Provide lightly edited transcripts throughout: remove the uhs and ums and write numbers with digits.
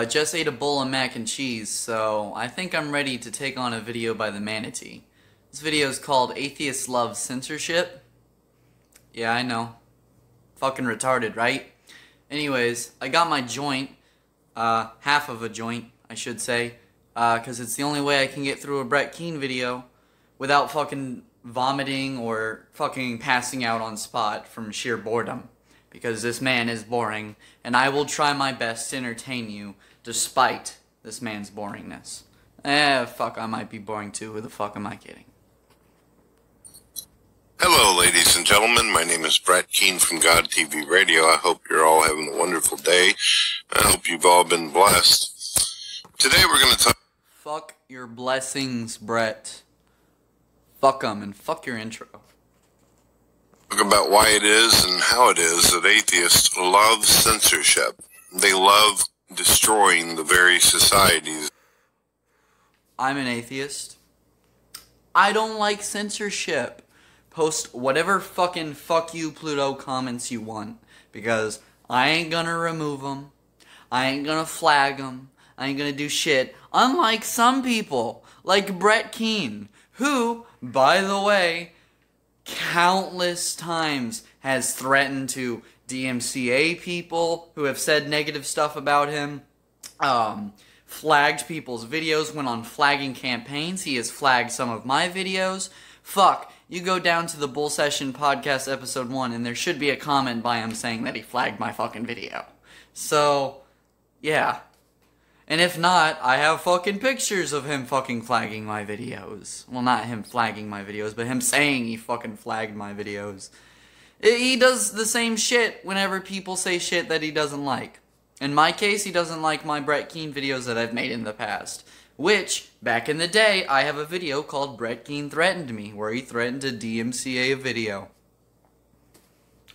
I just ate a bowl of mac and cheese, so I think I'm ready to take on a video by the manatee. This video is called Atheists Love Censorship. Yeah, I know. Fucking retarded, right? Anyways, I got my joint, half of a joint, I should say, because it's the only way I can get through a Brett Keane video without fucking vomiting or fucking passing out on spot from sheer boredom. Because this man is boring, and I will try my best to entertain you despite this man's boringness. Fuck, I might be boring too. Who the fuck am I kidding? Hello, ladies and gentlemen. My name is Brett Keane from God TV Radio. I hope you're all having a wonderful day. I hope you've all been blessed. Today we're going to talk... Fuck your blessings, Brett. Fuck them, and fuck your intro. About why it is and how it is that atheists love censorship. They love destroying the very societies. I'm an atheist. I don't like censorship. Post whatever fucking fuck you Pluto comments you want, because I ain't gonna remove them. I ain't gonna flag them. I ain't gonna do shit. Unlike some people, like Brett Keane, who, by the way, countless times has threatened to DMCA people who have said negative stuff about him, flagged people's videos, went on flagging campaigns. He has flagged some of my videos. Fuck, you go down to the Bull Session Podcast episode 1 and there should be a comment by him saying that he flagged my fucking video. So, yeah. And if not, I have fucking pictures of him fucking flagging my videos. Well, not him flagging my videos, but him saying he fucking flagged my videos. He does the same shit whenever people say shit that he doesn't like. In my case, he doesn't like my Brett Keane videos that I've made in the past. Which, back in the day, I have a video called Brett Keane Threatened Me, where he threatened to DMCA a video.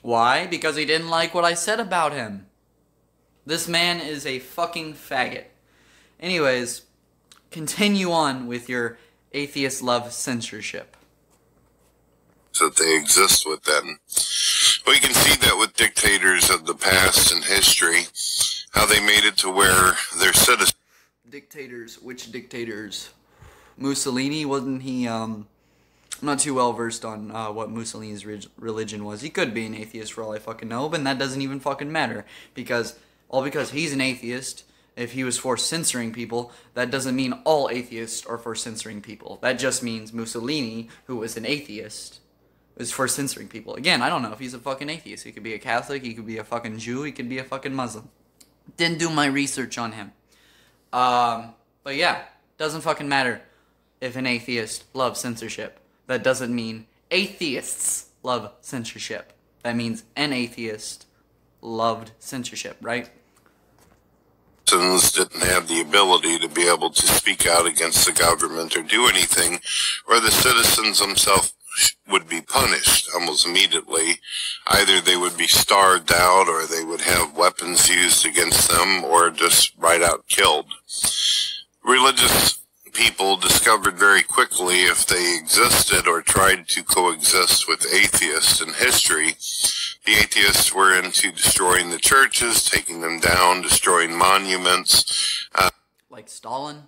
Why? Because he didn't like what I said about him. This man is a fucking faggot. Anyways, continue on with your atheist love censorship. That they exist within. We can see that with dictators of the past and history, how they made it to where their citizens... Dictators? Which dictators? Mussolini? Wasn't he, I'm not too well versed on what Mussolini's religion was. He could be an atheist for all I fucking know, but that doesn't even fucking matter. Because he's an atheist, if he was for censoring people, that doesn't mean all atheists are for censoring people. That just means Mussolini, who was an atheist, is for censoring people. Again, I don't know if he's a fucking atheist. He could be a Catholic, he could be a fucking Jew, he could be a fucking Muslim. Didn't do my research on him. But yeah, doesn't fucking matter if an atheist loves censorship. That doesn't mean atheists love censorship. That means an atheist loved censorship, right? Citizens didn't have the ability to be able to speak out against the government or do anything, or the citizens themselves would be punished almost immediately. Either they would be starved out, or they would have weapons used against them, or just right out killed. Religious people discovered very quickly if they existed or tried to coexist with atheists in history, the atheists were into destroying the churches, taking them down, destroying monuments. Like Stalin.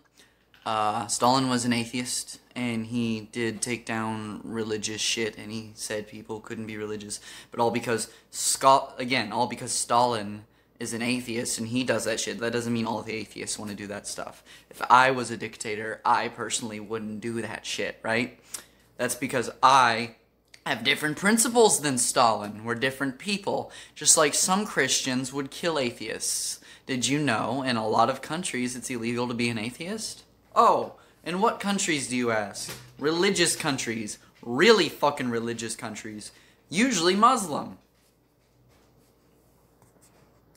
Stalin was an atheist, and he did take down religious shit, and he said people couldn't be religious. But all because Stalin is an atheist and he does that shit, that doesn't mean all the atheists want to do that stuff. If I was a dictator, I personally wouldn't do that shit, right? That's because I have different principles than Stalin. We're different people. Just like some Christians would kill atheists. Did you know in a lot of countries it's illegal to be an atheist? Oh, in what countries do you ask? Religious countries. Really fucking religious countries. Usually Muslim.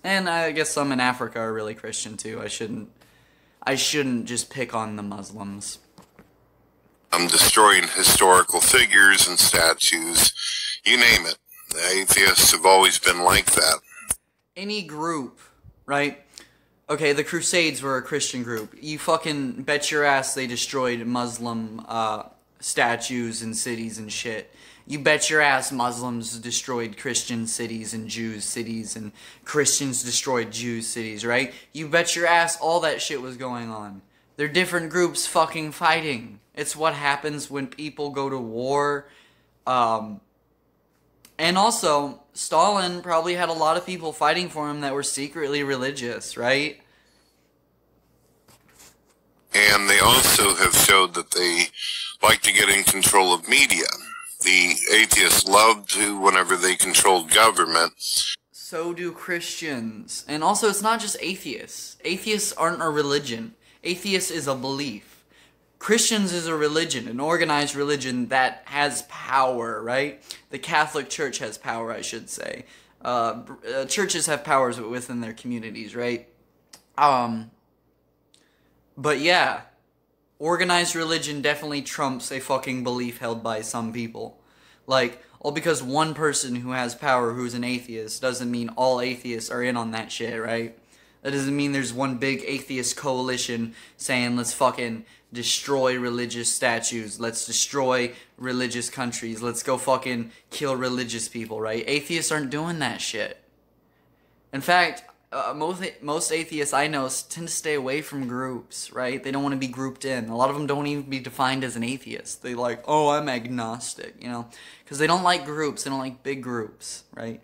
And I guess some in Africa are really Christian too. I shouldn't just pick on the Muslims. Destroying historical figures and statues, you name it. The atheists have always been like that. Any group, right? Okay, the Crusades were a Christian group. You fucking bet your ass they destroyed Muslim statues in cities and shit. You bet your ass Muslims destroyed Christian cities and Jews cities and Christians destroyed Jews cities, right? You bet your ass all that shit was going on. They're different groups fucking fighting. It's what happens when people go to war. And also, Stalin probably had a lot of people fighting for him that were secretly religious, right? And they also have showed that they like to get in control of media. The atheists love to, whenever they controlled government. So do Christians. And also, it's not just atheists. Atheists aren't a religion. Atheist is a belief. Christians is a religion, an organized religion that has power, right? The Catholic Church has power, I should say. Churches have powers within their communities, right? But yeah, organized religion definitely trumps a fucking belief held by some people. Like, all because one person who has power who's an atheist doesn't mean all atheists are in on that shit, right? That doesn't mean there's one big atheist coalition saying, let's fucking destroy religious statues, let's destroy religious countries, let's go fucking kill religious people, right? Atheists aren't doing that shit. In fact, most atheists I know tend to stay away from groups, right? They don't want to be grouped in. A lot of them don't even be defined as an atheist. They like, oh, I'm agnostic, you know? Because they don't like groups. They don't like big groups, right?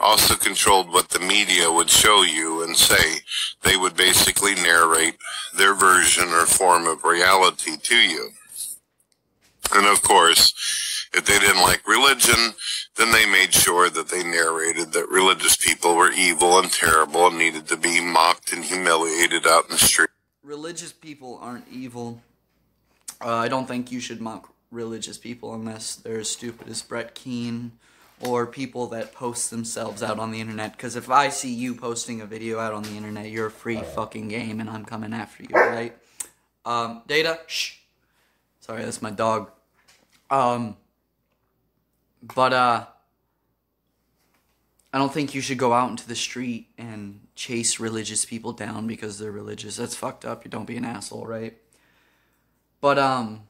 Also controlled what the media would show you and say. They would basically narrate their version or form of reality to you. And of course, if they didn't like religion, then they made sure that they narrated that religious people were evil and terrible and needed to be mocked and humiliated out in the street. Religious people aren't evil. I don't think you should mock religious people unless they're as stupid as Brett Keane or people that post themselves out on the internet. Because if I see you posting a video out on the internet, you're a free fucking game and I'm coming after you, right? Data? Shh. Sorry, that's my dog. But I don't think you should go out into the street and chase religious people down because they're religious. That's fucked up. You don't be an asshole, right? But,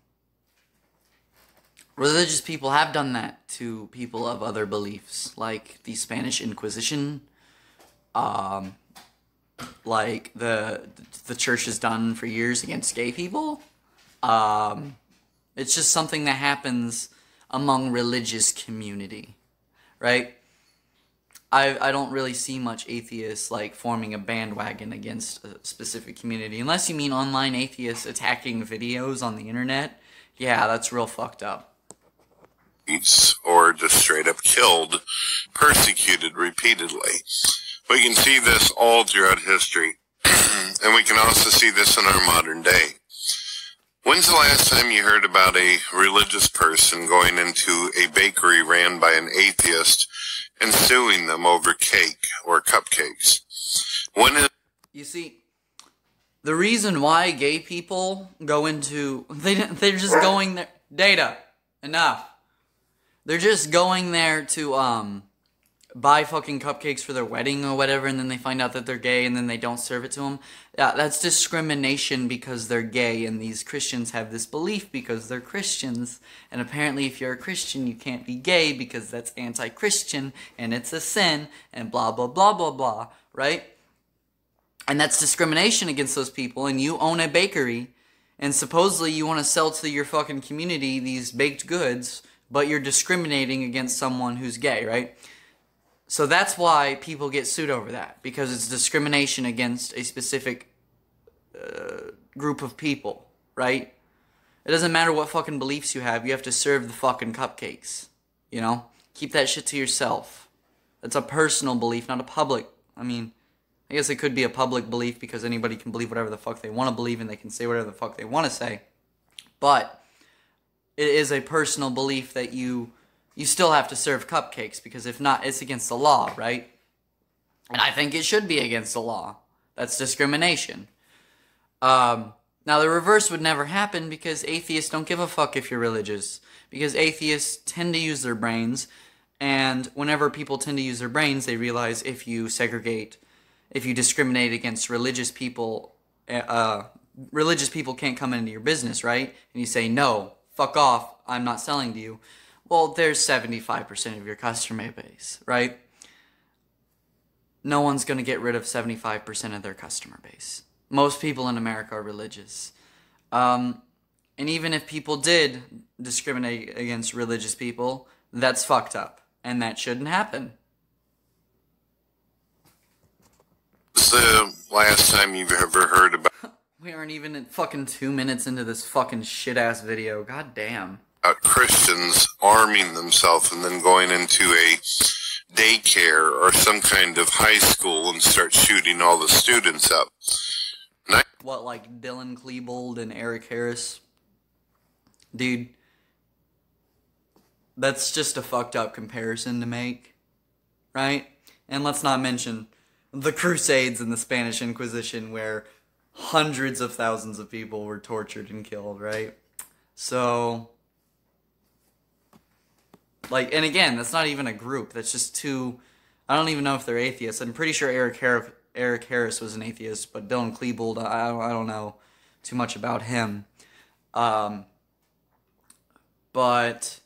religious people have done that to people of other beliefs, like the Spanish Inquisition, like the church has done for years against gay people. It's just something that happens among religious community, right? I don't really see much atheists like forming a bandwagon against a specific community, unless you mean online atheists attacking videos on the internet. Yeah, that's real fucked up. Or just straight up killed, persecuted repeatedly. We can see this all throughout history, and we can also see this in our modern day. When's the last time you heard about a religious person going into a bakery ran by an atheist and suing them over cake or cupcakes? You see, the reason why gay people go into... They're just going there... Data. Enough. They're just going there to, buy fucking cupcakes for their wedding or whatever, and then they find out that they're gay, and then they don't serve it to them. Yeah, that's discrimination because they're gay, and these Christians have this belief because they're Christians. And apparently if you're a Christian, you can't be gay because that's anti-Christian, and it's a sin, and blah, blah, blah, blah, blah, right? And that's discrimination against those people, and you own a bakery, and supposedly you want to sell to your fucking community these baked goods, but you're discriminating against someone who's gay, right? So that's why people get sued over that, because it's discrimination against a specific group of people, right? It doesn't matter what fucking beliefs you have to serve the fucking cupcakes, you know? Keep that shit to yourself. That's a personal belief, not a public. I mean, I guess it could be a public belief because anybody can believe whatever the fuck they want to believe and they can say whatever the fuck they want to say. But it is a personal belief that you still have to serve cupcakes, because if not, it's against the law, right? And I think it should be against the law. That's discrimination. Now, the reverse would never happen because atheists don't give a fuck if you're religious. Because atheists tend to use their brains, and whenever people tend to use their brains, they realize if you segregate, if you discriminate against religious people religious people can't come into your business, right? And you say, no, fuck off, I'm not selling to you. Well, there's 75% of your customer base, right? No one's going to get rid of 75% of their customer base. Most people in America are religious. And even if people did discriminate against religious people, that's fucked up. And that shouldn't happen. What's the last time you've ever heard about We aren't even at fucking 2 minutes into this fucking shit-ass video. God damn. Christians arming themselves and then going into a daycare or some kind of high school and start shooting all the students up? What, like Dylan Klebold and Eric Harris? Dude, that's just a fucked up comparison to make, right? And let's not mention the Crusades and the Spanish Inquisition, where hundreds of thousands of people were tortured and killed, right? So, like, and again, that's not even a group. That's just two. I don't even know if they're atheists. I'm pretty sure Eric Harris was an atheist, but Dylan Klebold, I don't know too much about him. But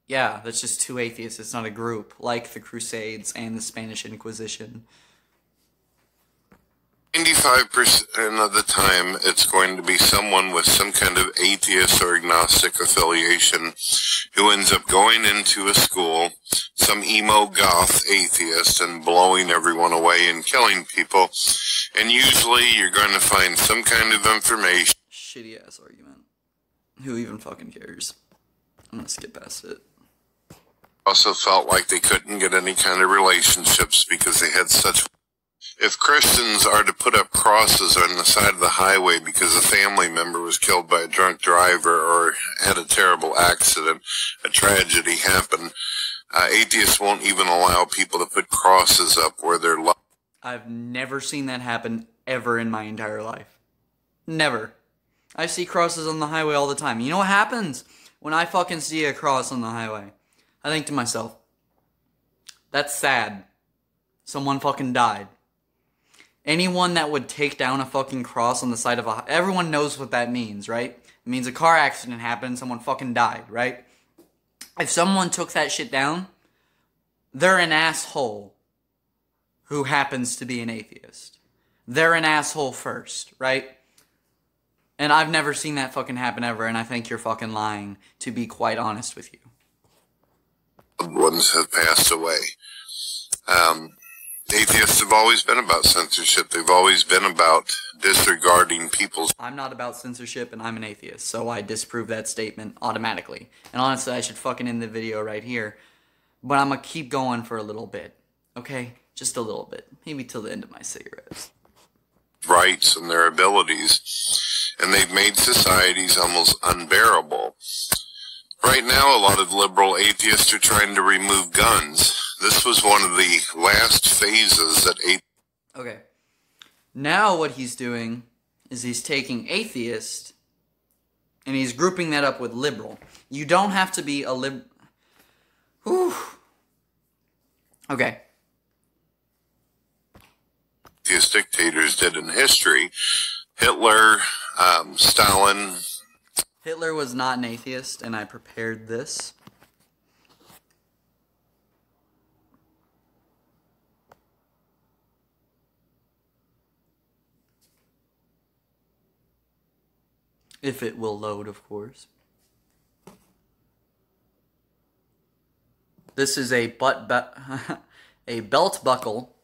yeah, that's just two atheists. It's not a group like the Crusades and the Spanish Inquisition. 95% of the time, it's going to be someone with some kind of atheist or agnostic affiliation who ends up going into a school, some emo goth atheist, and blowing everyone away and killing people. And usually you're going to find some kind of information. Shitty ass argument. Who even fucking cares? I'm gonna skip past it. Also felt like they couldn't get any kind of relationships because they had such... If Christians are to put up crosses on the side of the highway because a family member was killed by a drunk driver or had a terrible accident, a tragedy happened, atheists won't even allow people to put crosses up where they're loved. I've never seen that happen ever in my entire life. Never. I see crosses on the highway all the time. You know what happens when I fucking see a cross on the highway? I think to myself, that's sad. Someone fucking died. Anyone that would take down a fucking cross on the side of a... Everyone knows what that means, right? It means a car accident happened, someone fucking died, right? If someone took that shit down, they're an asshole who happens to be an atheist. They're an asshole first, right? And I've never seen that fucking happen ever, and I think you're fucking lying, to be quite honest with you. Loved ones have passed away. Atheists have always been about censorship. They've always been about disregarding people's... I'm not about censorship, and I'm an atheist, so I disprove that statement automatically. And honestly, I should fucking end the video right here. But I'm gonna keep going for a little bit, okay? Just a little bit. Maybe till the end of my cigarettes. rights and their abilities. And they've made societies almost unbearable. Right now, a lot of liberal atheists are trying to remove guns. This was one of the last phases that Okay. Now what he's doing is he's taking atheist and he's grouping that up with liberal. You don't have to be a Okay. atheist dictators did in history. Hitler, Stalin. Hitler was not an atheist, and I prepared this. If it will load, of course. This is a a belt buckle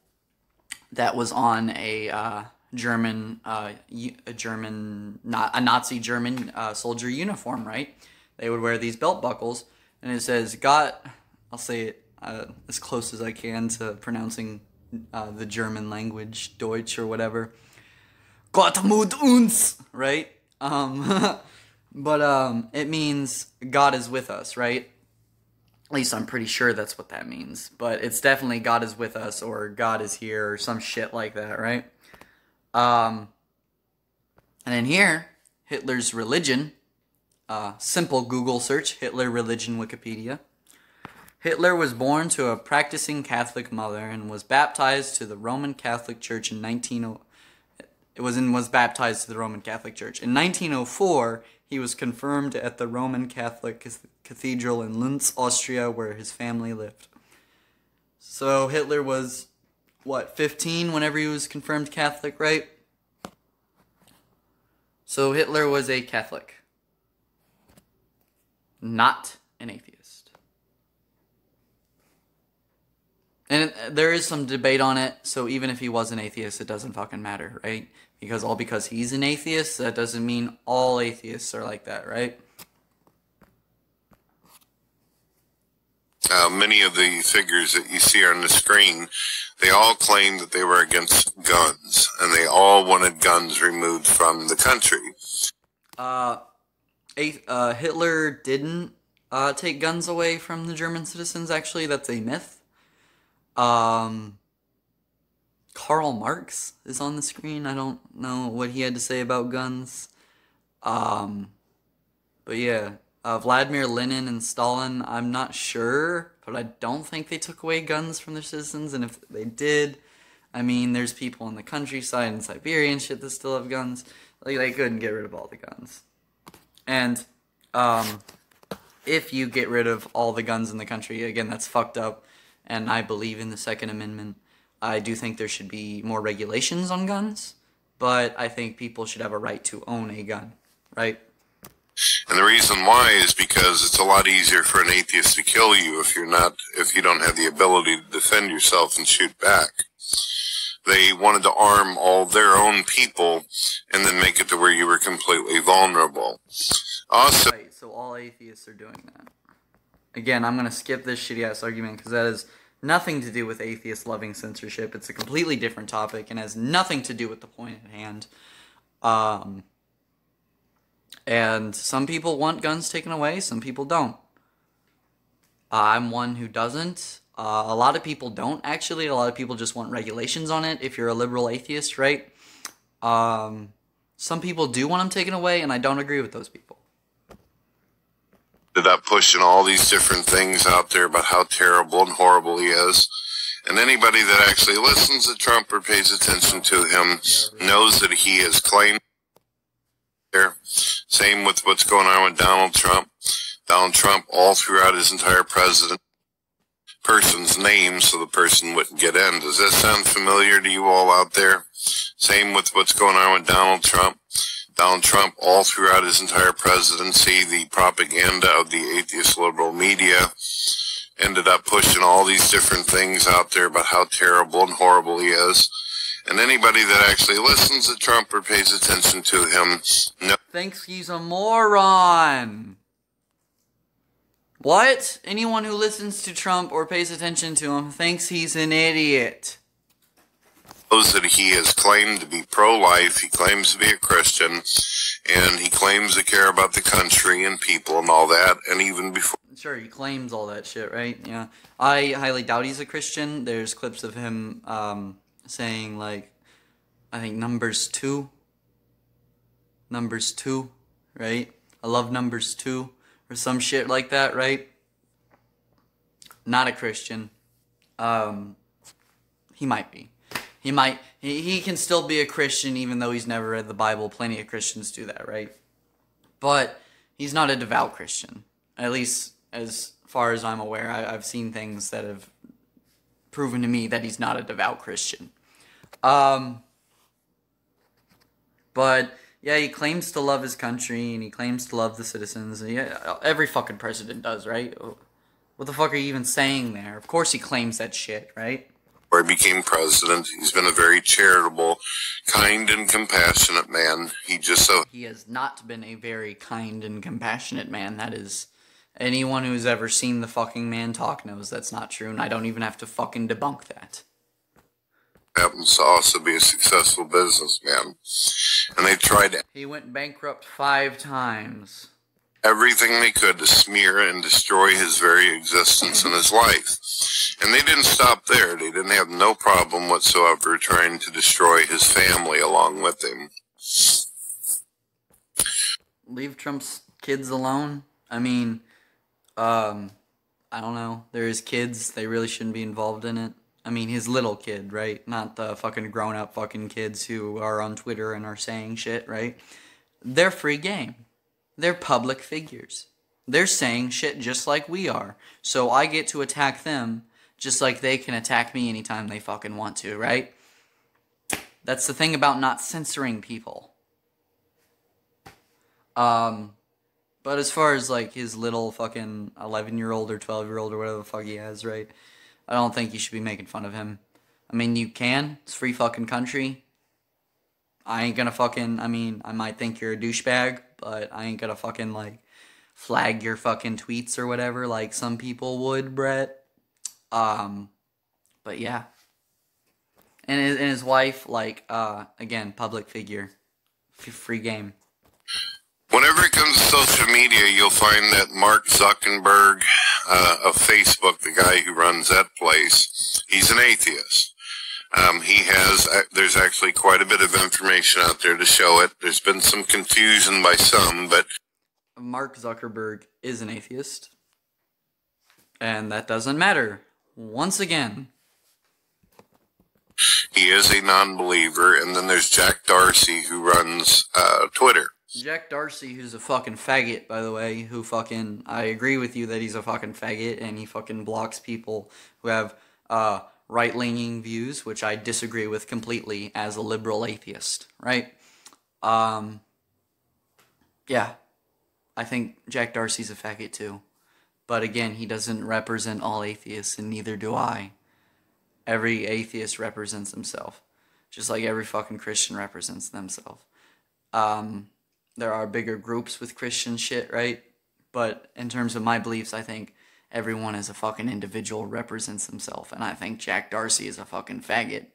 that was on a Nazi German soldier uniform, right? They would wear these belt buckles, and it says "God." I'll say it as close as I can to pronouncing the German language, Deutsch or whatever. Gott mit uns, right? But it means God is with us, right? At least I'm pretty sure that's what that means. But it's definitely God is with us, or God is here, or some shit like that, right? And then here, Hitler's religion. Simple Google search, Hitler religion Wikipedia. Hitler was born to a practicing Catholic mother and was baptized to the Roman Catholic Church in was baptized to the Roman Catholic Church. In 1904, he was confirmed at the Roman Catholic Cathedral in Linz, Austria, where his family lived. So Hitler was, 15 whenever he was confirmed Catholic, right? So Hitler was a Catholic, not an atheist. And there is some debate on it, so even if he was an atheist, it doesn't fucking matter, right? Because he's an atheist, that doesn't mean all atheists are like that, right? Many of the figures that you see on the screen, they all claimed that they were against guns, and they all wanted guns removed from the country. Hitler didn't take guns away from the German citizens, actually. That's a myth. Karl Marx is on the screen. I don't know what he had to say about guns. But yeah. Vladimir Lenin and Stalin, I'm not sure, but I don't think they took away guns from their citizens, and if they did, I mean, there's people in the countryside in Siberia and shit that still have guns. Like, they couldn't get rid of all the guns. And, if you get rid of all the guns in the country, again, that's fucked up, and I believe in the Second Amendment. I do think there should be more regulations on guns, but I think people should have a right to own a gun, right? And the reason why is because it's a lot easier for an atheist to kill you if you don't have the ability to defend yourself and shoot back. They wanted to arm all their own people and then make it to where you were completely vulnerable. Also, right, so all atheists are doing that. Again, I'm going to skip this shitty-ass argument because that has nothing to do with atheists loving censorship. It's a completely different topic and has nothing to do with the point at hand. And some people want guns taken away, some people don't. I'm one who doesn't. A lot of people don't, actually. A lot of people just want regulations on it if you're a liberal atheist, right? Some people do want them taken away, and I don't agree with those people. Ended up pushing all these different things out there about how terrible and horrible he is. And anybody that actually listens to Trump or pays attention to him knows that he has claimed there. Same with what's going on with Donald Trump. Donald Trump, all throughout his entire person's name so the person wouldn't get in. Does that sound familiar to you all out there? Same with what's going on with Donald Trump. Donald Trump, all throughout his entire presidency, the propaganda of the atheist liberal media ended up pushing all these different things out there about how terrible and horrible he is. And anybody that actually listens to Trump or pays attention to him thinks he's a moron. What? Anyone who listens to Trump or pays attention to him thinks he's an idiot. Knows that he has claimed to be pro-life, he claims to be a Christian, and he claims to care about the country and people and all that, and even before... Sure, he claims all that shit, right? Yeah. I highly doubt he's a Christian. There's clips of him, saying, like, I think Numbers 2, right? I love Numbers 2, or some shit like that, right? Not a Christian. He might be. He can still be a Christian even though he's never read the Bible. Plenty of Christians do that, right? But he's not a devout Christian. At least as far as I'm aware. I've seen things that have proven to me that he's not a devout Christian. But yeah, he claims to love his country and he claims to love the citizens. Yeah, every fucking president does, right? What the fuck are you even saying there? Of course he claims that shit, right? He became president. He's been a very charitable, kind, and compassionate man. He has not been a very kind and compassionate man. That is, anyone who's ever seen the fucking man talk knows that's not true, and I don't even have to fucking debunk that. Happens to also be a successful businessman. And they tried to... He went bankrupt 5 times. Everything they could to smear and destroy his very existence and his life. And they didn't stop there. They didn't have no problem whatsoever trying to destroy his family along with him. Leave Trump's kids alone? I mean, I don't know. They're his kids. They really shouldn't be involved in it. I mean, his little kid, right? Not the fucking grown-up fucking kids who are on Twitter and are saying shit, right? They're free game. They're public figures. They're saying shit just like we are. So I get to attack them just like they can attack me anytime they fucking want to, right? That's the thing about not censoring people. But as far as, like, his little fucking 11-year-old or 12-year-old or whatever the fuck he has, right? I don't think you should be making fun of him. I mean, you can. It's a free fucking country. I ain't gonna fucking, I mean, I might think you're a douchebag, but I ain't gonna fucking, like, flag your fucking tweets or whatever like some people would, Brett. But yeah. And his wife, like, again, public figure. Free game. Whenever it comes to social media, you'll find that Mark Zuckerberg of Facebook, the guy who runs that place, he's an atheist. There's actually quite a bit of information out there to show it. There's been some confusion by some, but Mark Zuckerberg is an atheist. And that doesn't matter. Once again. He is a non-believer. And then there's Jack Dorsey, who runs Twitter. Jack Dorsey, who's a fucking faggot, by the way, who fucking, I agree with you that he's a fucking faggot, and he fucking blocks people who have, right-leaning views, which I disagree with completely as a liberal atheist, right? Yeah. I think Jack Dorsey's a faggot too. But again, he doesn't represent all atheists, and neither do I. Every atheist represents himself. Just like every fucking Christian represents themselves. There are bigger groups with Christian shit, right? But in terms of my beliefs, I think everyone as a fucking individual represents himself. And I think Jack Dorsey is a fucking faggot.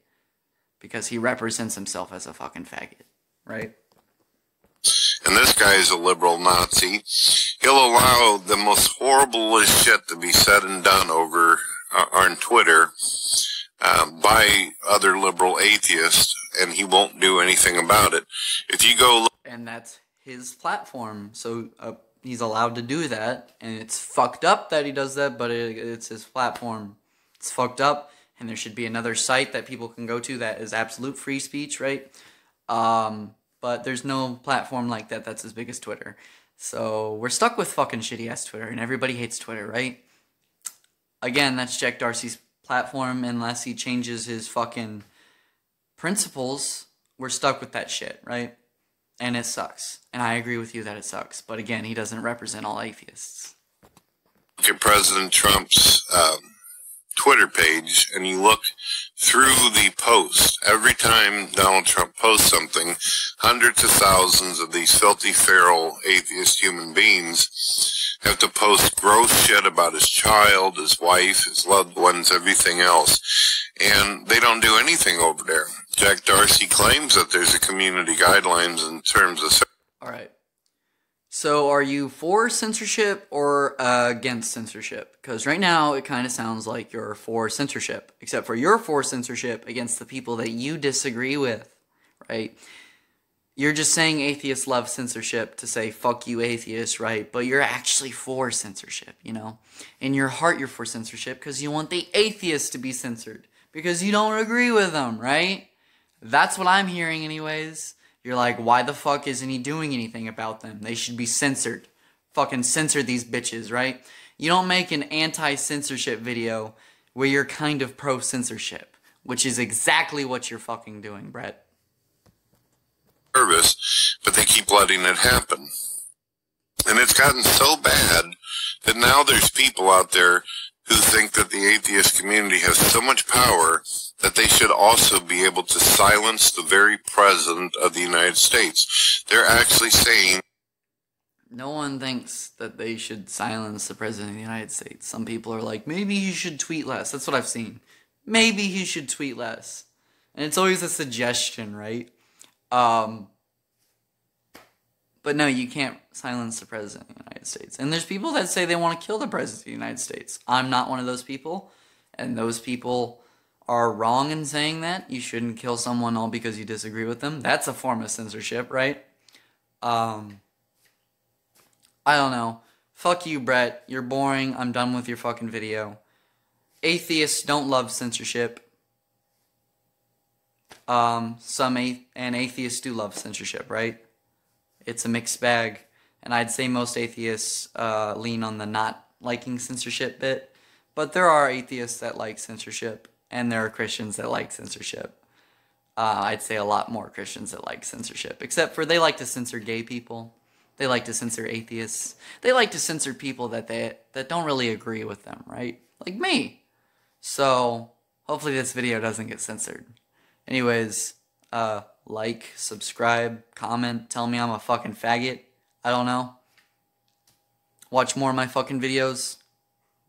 Because he represents himself as a fucking faggot, right? And this guy is a liberal Nazi. He'll allow the most horriblest shit to be said and done over on Twitter by other liberal atheists, and he won't do anything about it. If you go look, and that's his platform, so he's allowed to do that, and it's fucked up that he does that, but it's his platform. It's fucked up, and there should be another site that people can go to that is absolute free speech, right? But there's no platform like that that's as big as Twitter. So we're stuck with fucking shitty-ass Twitter, and everybody hates Twitter, right? Again, that's Jack Dorsey's platform. Unless he changes his fucking principles, we're stuck with that shit, right? And it sucks. And I agree with you that it sucks. But again, he doesn't represent all atheists. look at President Trump's Twitter page, and you look through the post. Every time Donald Trump posts something, hundreds of thousands of these filthy, feral, atheist human beings have to post gross shit about his child, his wife, his loved ones, everything else. And they don't do anything over there. Jack Dorsey claims that there's a community guidelines in terms of... All right. So are you for censorship or against censorship? Because right now it kind of sounds like you're for censorship, except for you're for censorship against the people that you disagree with, right? You're just saying atheists love censorship to say, fuck you atheists, right? But you're actually for censorship, you know? In your heart you're for censorship because you want the atheists to be censored because you don't agree with them, right? That's what I'm hearing anyways. You're like, why the fuck isn't he doing anything about them? They should be censored. Fucking censor these bitches, right? You don't make an anti-censorship video where you're kind of pro-censorship, which is exactly what you're fucking doing, Brett. Service, but they keep letting it happen. And it's gotten so bad that now there's people out there who think that the atheist community has so much power that they should also be able to silence the very president of the United States. They're actually saying... No one thinks that they should silence the president of the United States. Some people are like, maybe he should tweet less. That's what I've seen. Maybe he should tweet less. And it's always a suggestion, right? But no, you can't silence the president of the United States. And there's people that say they want to kill the president of the United States. I'm not one of those people. And those people are wrong in saying that. You shouldn't kill someone all because you disagree with them. That's a form of censorship, right? I don't know. Fuck you, Brett. You're boring. I'm done with your fucking video. Atheists don't love censorship. And atheists do love censorship, right? It's a mixed bag, and I'd say most atheists lean on the not liking censorship bit, but there are atheists that like censorship, and there are Christians that like censorship. I'd say a lot more Christians that like censorship, except for they like to censor gay people, they like to censor atheists, they like to censor people that don't really agree with them, right? Like me. So hopefully this video doesn't get censored. Anyways, like, subscribe, comment, tell me I'm a fucking faggot. I don't know. Watch more of my fucking videos.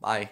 Bye.